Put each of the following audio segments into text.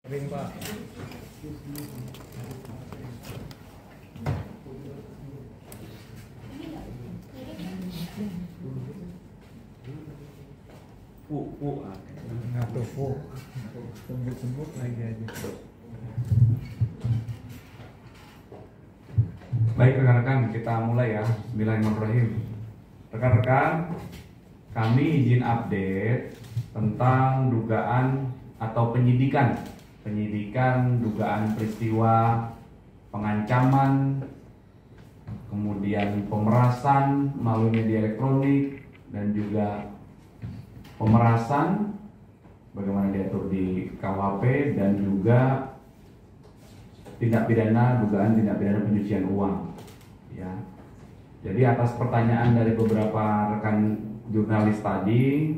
Sering Pak. Nggak tuh sebut lagi aja. Baik rekan-rekan, kita mulai ya. Bismillahirrahmanirrahim. Rekan-rekan, kami izin update tentang dugaan atau penyidikan dugaan peristiwa pengancaman, kemudian pemerasan melalui media elektronik, dan juga pemerasan bagaimana diatur di KUHP, dan juga dugaan tindak pidana pencucian uang ya. Jadi atas pertanyaan dari beberapa rekan jurnalis tadi,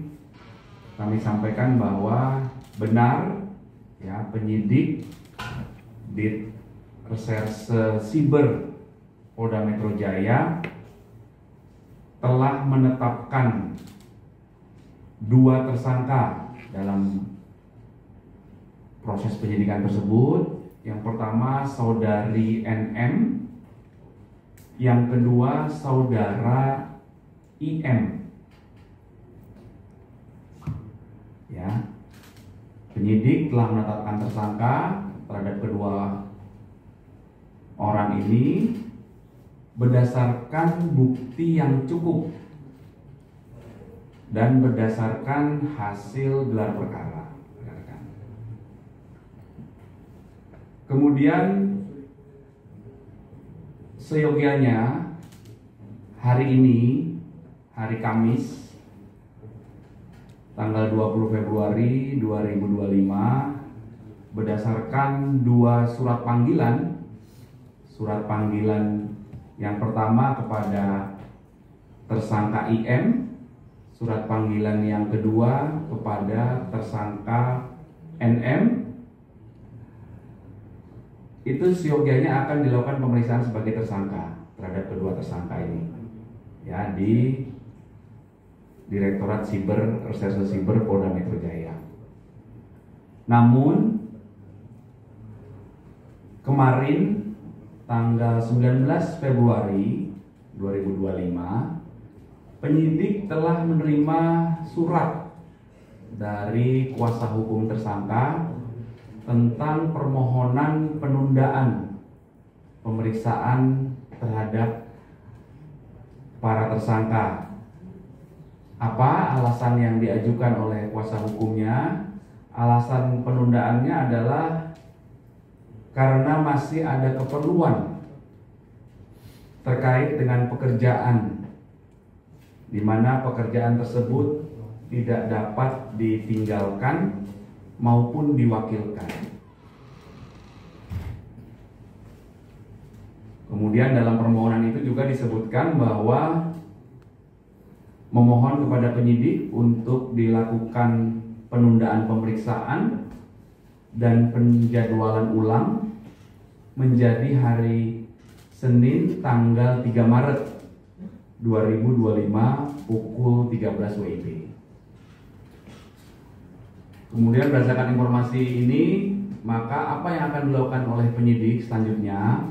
kami sampaikan bahwa benar ya, penyidik di Reserse Siber Polda Metro Jaya telah menetapkan 2 tersangka dalam proses penyidikan tersebut. Yang pertama saudari NM, yang kedua saudara IM. Ya, penyidik telah menetapkan tersangka terhadap kedua orang ini berdasarkan bukti yang cukup dan berdasarkan hasil gelar perkara. Kemudian seyogianya hari ini, hari Kamis, tanggal 20 Februari 2025, berdasarkan 2 surat panggilan. Surat panggilan yang pertama kepada tersangka IM, surat panggilan yang kedua kepada tersangka NM. Itu seyogianya akan dilakukan pemeriksaan sebagai tersangka terhadap kedua tersangka ini ya, di Direktorat Reserse Siber Polda Metro Jaya. Namun kemarin tanggal 19 Februari 2025, penyidik telah menerima surat dari kuasa hukum tersangka tentang permohonan penundaan pemeriksaan terhadap para tersangka. Apa alasan yang diajukan oleh kuasa hukumnya? Alasan penundaannya adalah karena masih ada keperluan terkait dengan pekerjaan, di mana pekerjaan tersebut tidak dapat ditinggalkan maupun diwakilkan. Kemudian dalam permohonan itu juga disebutkan bahwa memohon kepada penyidik untuk dilakukan penundaan pemeriksaan dan penjadwalan ulang menjadi hari Senin tanggal 3 Maret 2025 pukul 13 WIB. Kemudian berdasarkan informasi ini, maka apa yang akan dilakukan oleh penyidik selanjutnya?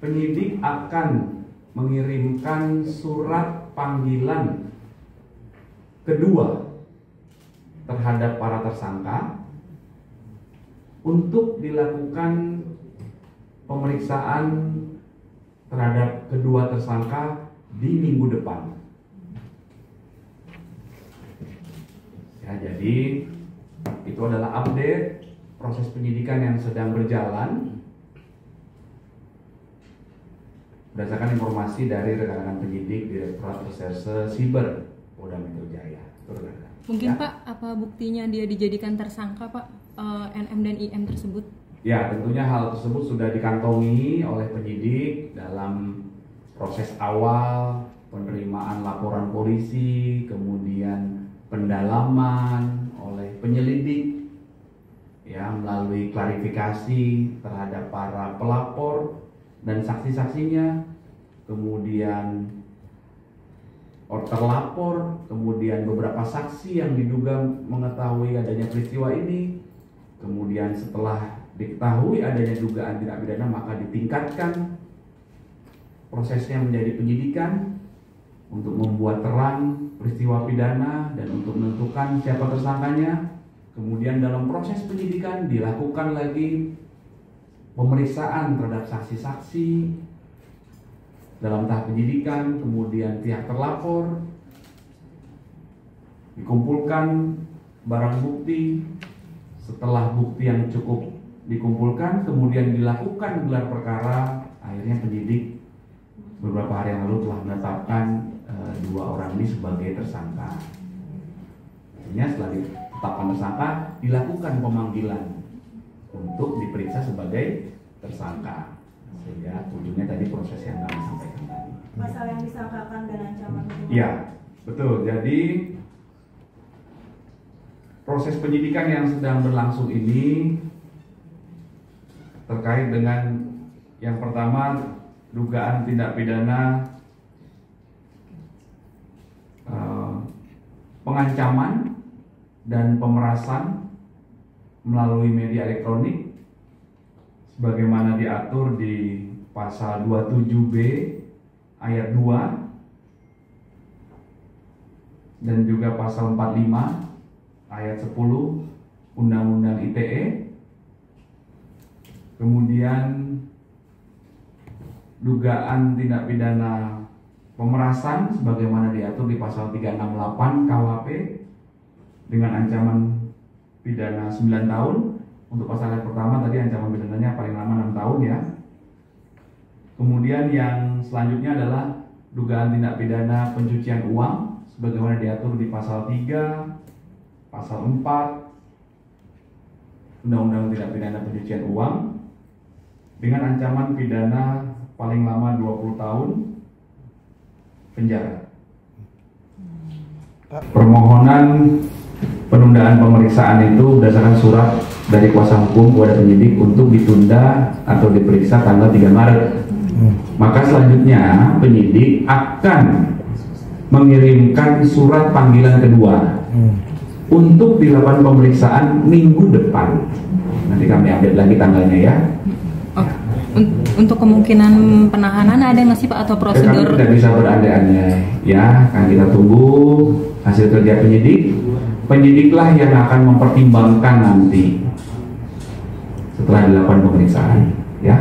Penyidik akan mengirimkan surat panggilan kedua terhadap para tersangka untuk dilakukan pemeriksaan terhadap kedua tersangka di minggu depan. Ya, jadi itu adalah update proses penyidikan yang sedang berjalan berdasarkan informasi dari rekan-rekan penyidik Direktorat Reserse Siber Polda Metro Jaya. Mungkin ya. Pak, apa buktinya dia dijadikan tersangka Pak, NM dan IM tersebut? Ya, tentunya hal tersebut sudah dikantongi oleh penyidik dalam proses awal penerimaan laporan polisi, kemudian pendalaman oleh penyelidik ya, melalui klarifikasi terhadap para pelapor dan saksi-saksinya, kemudian terlapor, kemudian beberapa saksi yang diduga mengetahui adanya peristiwa ini, Kemudian setelah diketahui adanya dugaan tindak pidana, maka ditingkatkan prosesnya menjadi penyidikan untuk membuat terang peristiwa pidana dan untuk menentukan siapa tersangkanya. Kemudian dalam proses penyidikan dilakukan lagi pemeriksaan terhadap saksi-saksi dalam tahap penyidikan, kemudian pihak terlapor, dikumpulkan barang bukti. Setelah bukti yang cukup dikumpulkan, kemudian dilakukan gelar perkara. Akhirnya penyidik beberapa hari yang lalu telah menetapkan dua orang ini sebagai tersangka. Akhirnya setelah ditetapkan tersangka, dilakukan pemanggilan untuk diperiksa sebagai tersangka. Sehingga ujungnya tadi proses yang kami sampaikan tadi. Pasal yang disangkakan dan ancaman hukuman. Iya, betul. Jadi proses penyidikan yang sedang berlangsung ini terkait dengan yang pertama, dugaan tindak pidana pengancaman dan pemerasan melalui media elektronik sebagaimana diatur di pasal 27B ayat 2 dan juga pasal 45 ayat 10 Undang-Undang ITE. Kemudian dugaan tindak pidana pemerasan sebagaimana diatur di pasal 368 KUHP dengan ancaman pidana 9 tahun. Untuk pasal yang pertama tadi ancaman pidananya paling lama 6 tahun ya. Kemudian yang selanjutnya adalah dugaan tindak pidana pencucian uang sebagaimana diatur di pasal 3, pasal 4 Undang-Undang Tindak Pidana Pencucian Uang dengan ancaman pidana paling lama 20 tahun penjara. Permohonan penundaan pemeriksaan itu berdasarkan surat dari kuasa hukum kepada penyidik untuk ditunda atau diperiksa tanggal 3 Maret. Maka selanjutnya penyidik akan mengirimkan surat panggilan kedua untuk dilakukan pemeriksaan minggu depan. Nanti kami update lagi tanggalnya ya. Oh, untuk kemungkinan penahanan ada nggak sih Pak atau prosedur? Kami tidak bisa berandai-andai ya, kan kita tunggu hasil kerja penyidik. Penyidiklah yang akan mempertimbangkan nanti setelah dilakukan pemeriksaan ya.